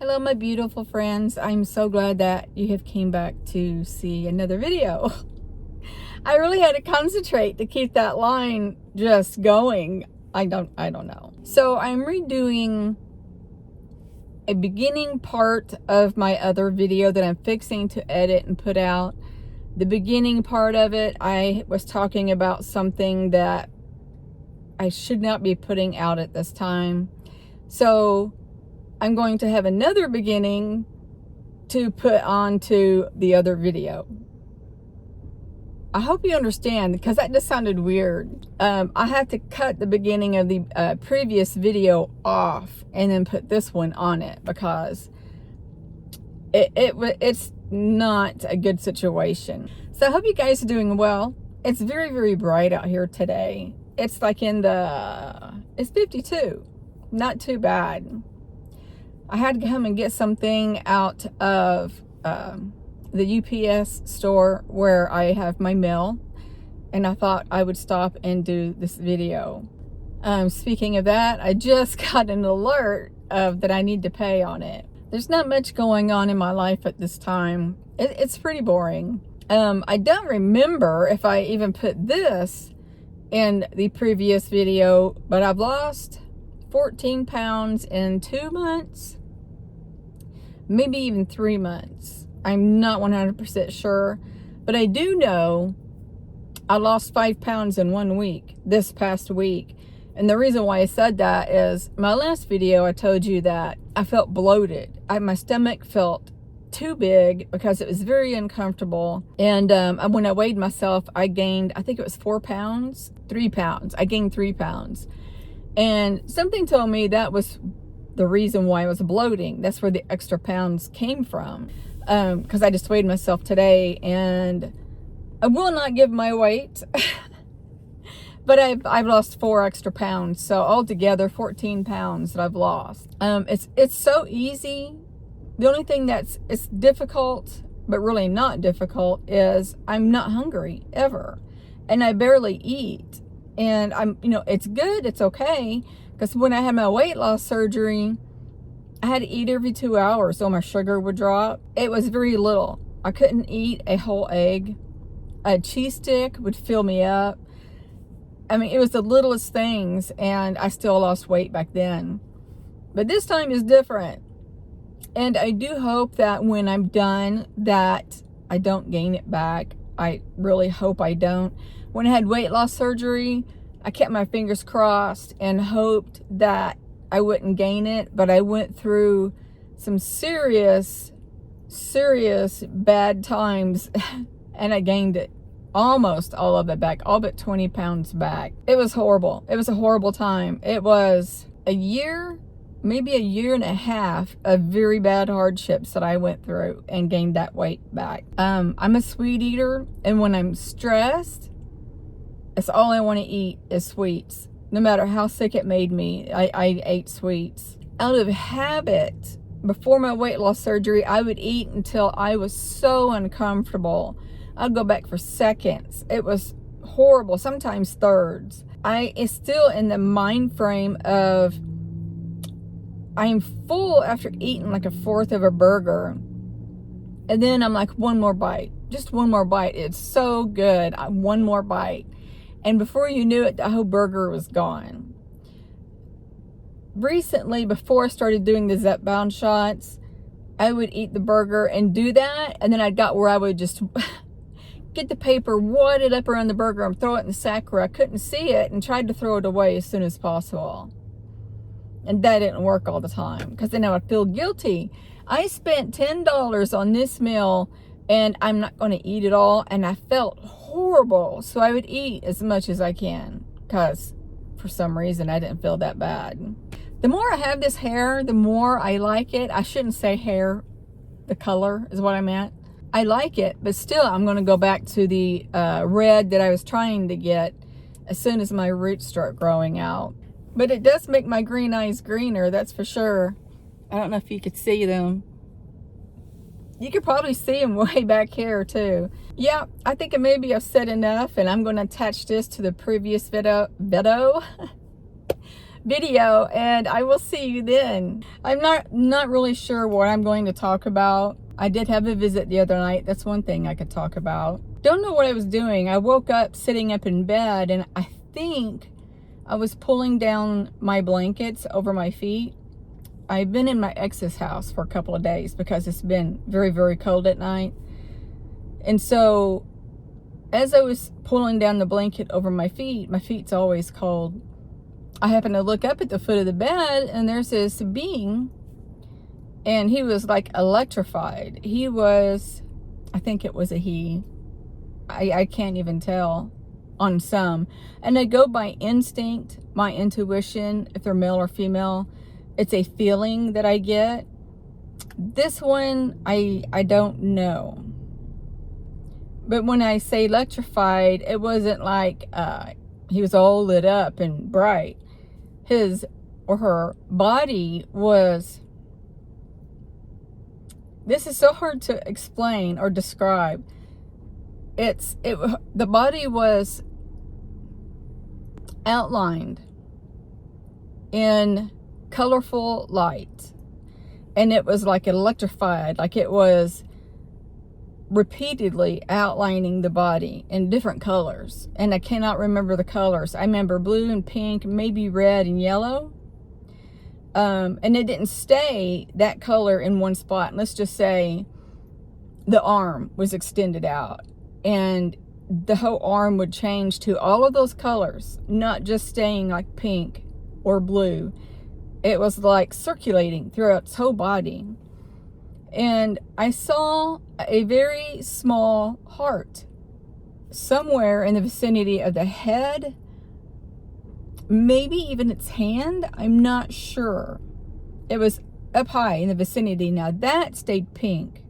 Hello my beautiful friends. I'm so glad that you have came back to see another video. I really had to concentrate to keep that line just going. I don't know. So I'm redoing a beginning part of my other video that I'm fixing to edit and put out. The beginning part of it, I was talking about something that I should not be putting out at this time. So I'm going to have another beginning to put onto the other video. I hope you understand, because that just sounded weird. I have to cut the beginning of the previous video off and then put this one on it, because it's not a good situation. So I hope you guys are doing well. It's very, very bright out here today. It's like it's 52. Not too bad. I had to come and get something out of the UPS store where I have my mail, and I thought I would stop and do this video. Speaking of that, I just got an alert that I need to pay on it. There's not much going on in my life at this time. It's pretty boring. I don't remember if I even put this in the previous video, but I've lost 14 pounds in 2 months, maybe even 3 months. I'm not 100% sure, but I do know I lost 5 pounds in 1 week, this past week. And the reason why I said that is my last video, I told you that I felt bloated. My stomach felt too big because it was very uncomfortable. And when I weighed myself, I gained, I think it was 4 pounds, 3 pounds. I gained 3 pounds. And something told me that was the reason why I was bloating. That's where the extra pounds came from. Because I just weighed myself today, and I will not give my weight. But I've lost 4 extra pounds. So altogether 14 pounds that I've lost. It's so easy. The only thing it's difficult, but really not difficult, is I'm not hungry ever. And I barely eat. And it's good, it's okay, because when I had my weight loss surgery, I had to eat every 2 hours so my sugar would drop. It was very little. I couldn't eat a whole egg. A cheese stick would fill me up. I mean, it was the littlest things, and I still lost weight back then. But this time is different. And I do hope that when I'm done that I don't gain it back. I really hope I don't. When I had weight loss surgery, I kept my fingers crossed and hoped that I wouldn't gain it, but I went through some serious bad times and I gained it. Almost all of it back, all but 20 pounds back. It was horrible. It was a horrible time. It was a year, maybe a year and a half of very bad hardships that I went through and gained that weight back. I'm a sweet eater, and when I'm stressed, that's all I want to eat is sweets. No matter how sick it made me, I ate sweets. Out of habit, before my weight loss surgery, I would eat until I was so uncomfortable. I'd go back for seconds. It was horrible, sometimes thirds. I is still in the mind frame of I'm full after eating like a fourth of a burger. And then I'm like, one more bite, just one more bite. It's so good. One more bite. And before you knew it, the whole burger was gone. Recently, before I started doing the Zepbound shots, I would eat the burger and do that. And then I got where I would just get the paper, wad it up around the burger and throw it in the sack where I couldn't see it, and tried to throw it away as soon as possible. And that didn't work all the time, because then I would feel guilty. I spent $10 on this meal and I'm not going to eat it all, and I felt horrible. So I would eat as much as I can, because for some reason I didn't feel that bad. The more I have this hair, the more I like it. I shouldn't say hair, the color is what I meant. I like it, but still I'm going to go back to the red that I was trying to get as soon as my roots start growing out. But it does make my green eyes greener, that's for sure. I don't know if you could see them. You could probably see them way back here too. Yeah, I think maybe I've said enough, and I'm going to attach this to the previous video. video, and I will see you then. I'm not really sure what I'm going to talk about. I did have a visit the other night. That's one thing I could talk about. Don't know what I was doing. I woke up sitting up in bed, and I think I was pulling down my blankets over my feet. I've been in my ex's house for a couple of days because it's been very, very cold at night. And so as I was pulling down the blanket over my feet's always cold. I happened to look up at the foot of the bed, and there's this being, and he was like electrified. He was, I think it was a he. I can't even tell on some. And I go by instinct, my intuition, if they're male or female. It's a feeling that I get. This one, I don't know. But when I say electrified, it wasn't like he was all lit up and bright. His or her body was, this is so hard to explain or describe. The body was outlined in colorful light, and it was like electrified, like it was repeatedly outlining the body in different colors, and I cannot remember the colors. I remember blue and pink, maybe red and yellow, and it didn't stay that color in one spot. Let's just say the arm was extended out, and the whole arm would change to all of those colors, not just staying like pink or blue. It was like circulating throughout its whole body. And I saw a very small heart somewhere in the vicinity of the head, maybe even its hand. I'm not sure. It was up high in the vicinity. Now that stayed pink.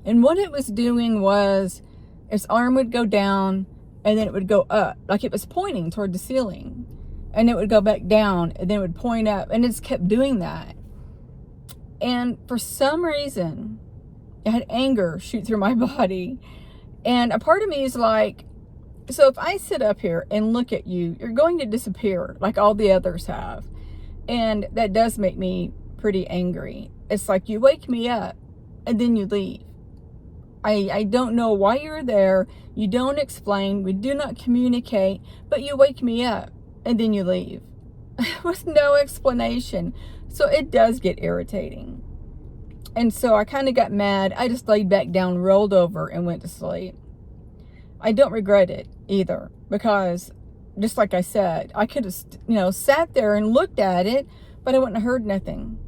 And what it was doing was its arm would go down, and then it would go up, like it was pointing toward the ceiling. And it would go back down, and then it would point up, and it just kept doing that. And for some reason, I had anger shoot through my body. And a part of me is like, so if I sit up here and look at you, you're going to disappear like all the others have. And that does make me pretty angry. It's like you wake me up and then you leave. I don't know why you're there. You don't explain. We do not communicate, but you wake me up and then you leave with no explanation. So it does get irritating. And so I kind of got mad. I just laid back down, rolled over, and went to sleep. I don't regret it either, because just like I said, I could have, sat there and looked at it, but I wouldn't have heard nothing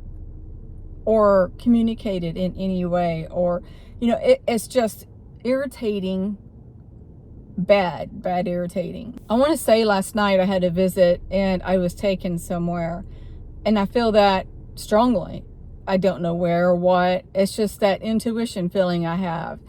or communicated in any way, or, it's just irritating, bad irritating. I want to say last night I had a visit and I was taken somewhere. And I feel that strongly. I don't know where or what. It's just that intuition feeling I have.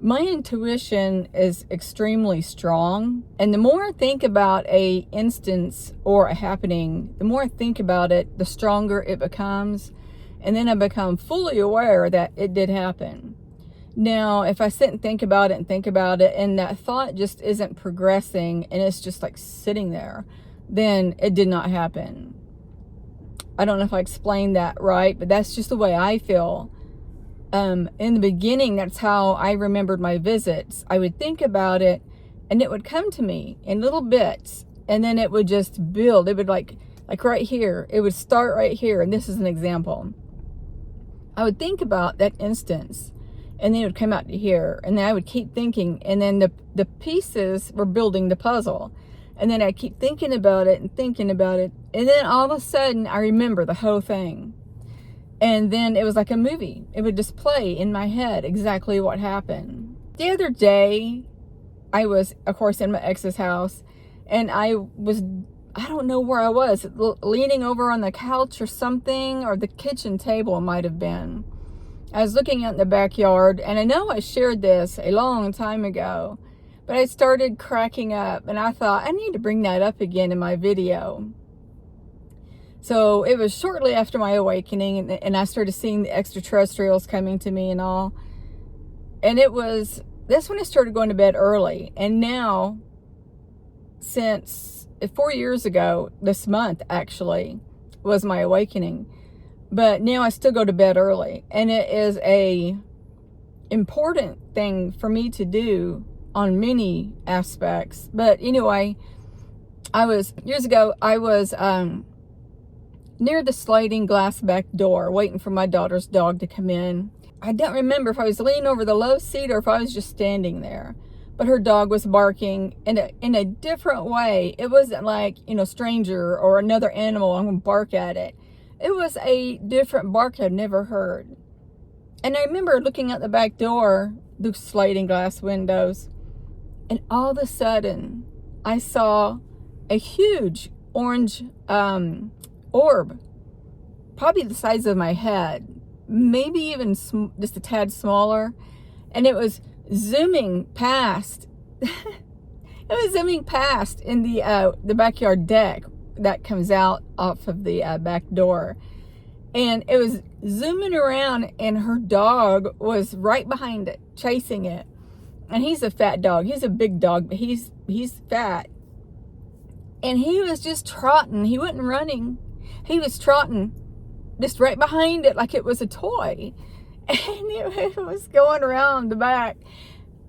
My intuition is extremely strong. And the more I think about a instance or a happening, the more I think about it, the stronger it becomes. And then I become fully aware that it did happen. Now, if I sit and think about it, and that thought just isn't progressing, and it's just like sitting there, then it did not happen. I don't know if I explained that right, but that's just the way I feel. In the beginning, that's how I remembered my visits. I would think about it, and it would come to me in little bits, and then it would just build. It would like right here. It would start right here, and this is an example. I would think about that instance, and then it would come out to here, and then I would keep thinking, and then the pieces were building the puzzle. And then I keep thinking about it, and then all of a sudden I remember the whole thing. And then it was like a movie. It would just play in my head exactly what happened. The other day, I was, of course, in my ex's house, and I don't know where I was, leaning over on the couch or something, or the kitchen table might have been. I was looking out in the backyard, and I know I shared this a long time ago, but I started cracking up, and I thought, I need to bring that up again in my video. So it was shortly after my awakening, and I started seeing the extraterrestrials coming to me and all. And that's when I started going to bed early. And now, since 4 years ago, this month actually, was my awakening. But now I still go to bed early, and it is a important thing for me to do on many aspects. But anyway, years ago, I was near the sliding glass back door waiting for my daughter's dog to come in. I don't remember if I was leaning over the low seat or if I was just standing there. But her dog was barking in a different way. It wasn't like, stranger or another animal, I'm going to bark at it. It was a different bark I'd never heard. And I remember looking out the back door, the sliding glass windows, and all of a sudden, I saw a huge orange orb, probably the size of my head, maybe even just a tad smaller, and it was zooming past. It was zooming past in the backyard deck that comes out off of the back door, and it was zooming around, and her dog was right behind it, chasing it. And he's a fat dog. He's a big dog, but he's fat. And he was just trotting. He wasn't running. He was trotting just right behind it like it was a toy. And it was going around the back.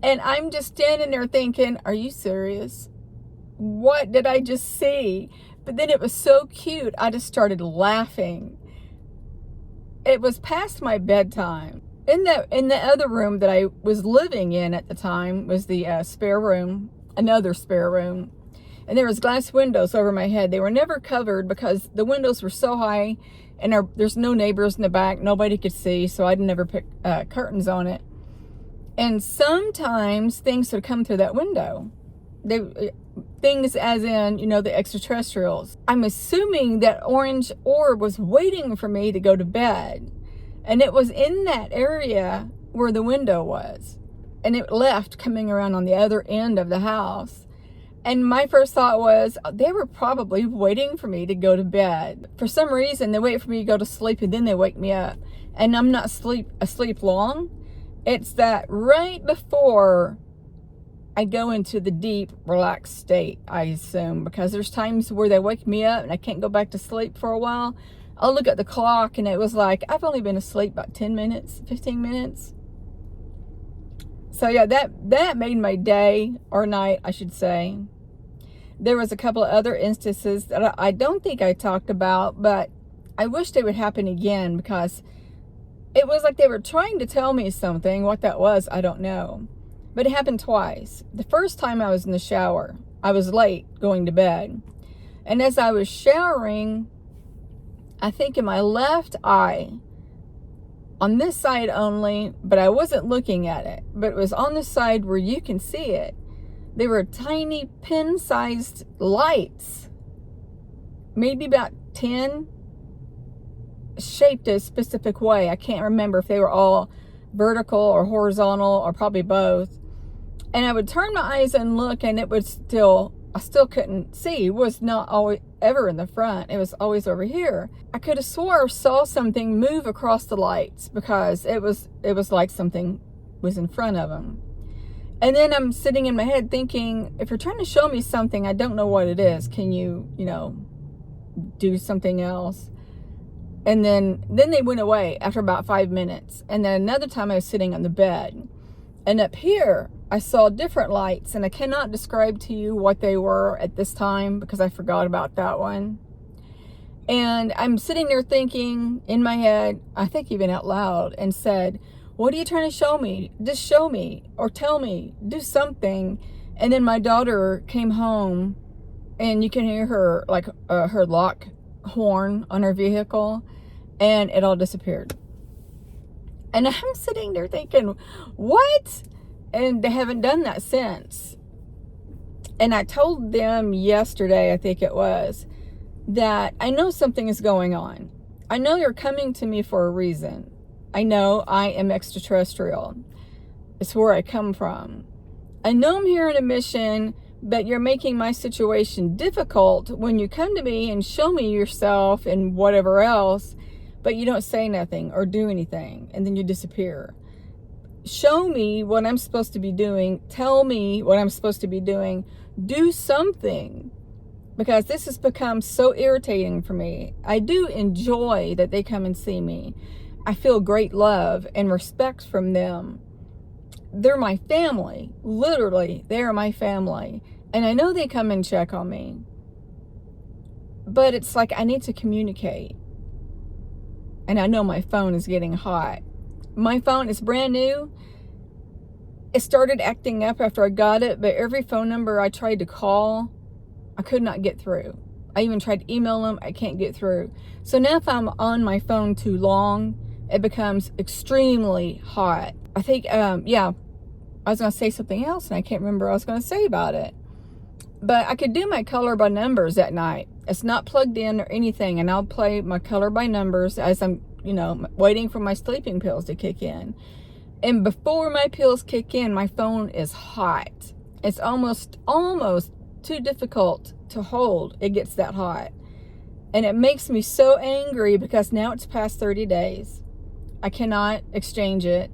And I'm just standing there thinking, are you serious? What did I just see? But then it was so cute, I just started laughing. It was past my bedtime. In the other room that I was living in at the time was the spare room, another spare room. And there was glass windows over my head. They were never covered because the windows were so high, and there's no neighbors in the back. Nobody could see, so I'd never put curtains on it. And sometimes things would come through that window. Things as in, the extraterrestrials. I'm assuming that orange orb was waiting for me to go to bed. And it was in that area where the window was. And it left coming around on the other end of the house. And my first thought was, they were probably waiting for me to go to bed. For some reason, they wait for me to go to sleep and then they wake me up. And I'm not asleep long. It's that right before I go into the deep, relaxed state, I assume. Because there's times where they wake me up and I can't go back to sleep for a while. I'll look at the clock and it was like, I've only been asleep about 10 minutes, 15 minutes. So yeah, that made my day, or night, I should say. There was a couple of other instances that I don't think I talked about, but I wish they would happen again because it was like they were trying to tell me something. What that was, I don't know. But it happened twice. The first time I was in the shower. I was late going to bed. And as I was showering, I think in my left eye, on this side only, but I wasn't looking at it, but it was on the side where you can see it. They were tiny pin-sized lights, maybe about 10, shaped a specific way. I can't remember if they were all vertical or horizontal or probably both. And I would turn my eyes and look, and I still couldn't see. It was not always ever in the front. It was always over here. I could have swore I saw something move across the lights because it was like something was in front of them. And then I'm sitting in my head thinking, if you're trying to show me something, I don't know what it is. Can you, do something else? And then they went away after about 5 minutes. And then another time I was sitting on the bed. And up here, I saw different lights, and I cannot describe to you what they were at this time because I forgot about that one. And I'm sitting there thinking in my head, I think even out loud, and said, what are you trying to show me? Just show me or tell me, do something. And then my daughter came home, and you can hear her, like her lock horn on her vehicle, and it all disappeared. And I'm sitting there thinking, what? And they haven't done that since. And I told them yesterday, I think it was, that I know something is going on. I know you're coming to me for a reason. I know I am extraterrestrial. It's where I come from. I know I'm here on a mission, but you're making my situation difficult when you come to me and show me yourself and whatever else, but you don't say nothing or do anything, and then you disappear. Show me what I'm supposed to be doing. Tell me what I'm supposed to be doing. Do something. because this has become so irritating for me. I do enjoy that they come and see me. I feel great love and respect from them. They're my family. Literally, they are my family. And I know they come and check on me. But it's like I need to communicate. And I know my phone is getting hot. My phone is brand new. It started acting up after I got it, but every phone number I tried to call, I could not get through. I even tried to email them. I can't get through. So now if I'm on my phone too long, it becomes extremely hot. I think, yeah, I was going to say something else, and I can't remember what I was going to say about it. But I could do my color by numbers at night. It's not plugged in or anything, and I'll play my color by numbers as I'm, waiting for my sleeping pills to kick in. And before my pills kick in, my phone is hot. It's almost too difficult to hold. It gets that hot. And it makes me so angry because now it's past 30 days. I cannot exchange it.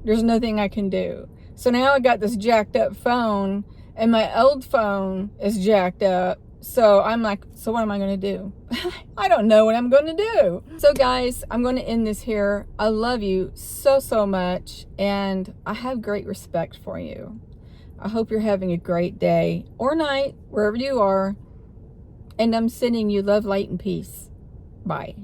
There's nothing I can do. So now I got this jacked up phone, and my old phone is jacked up. So I'm like, so what am I going to do? I don't know what I'm going to do. So guys, I'm going to end this here. I love you so, so much. And I have great respect for you. I hope you're having a great day or night, wherever you are. And I'm sending you love, light, and peace. Bye.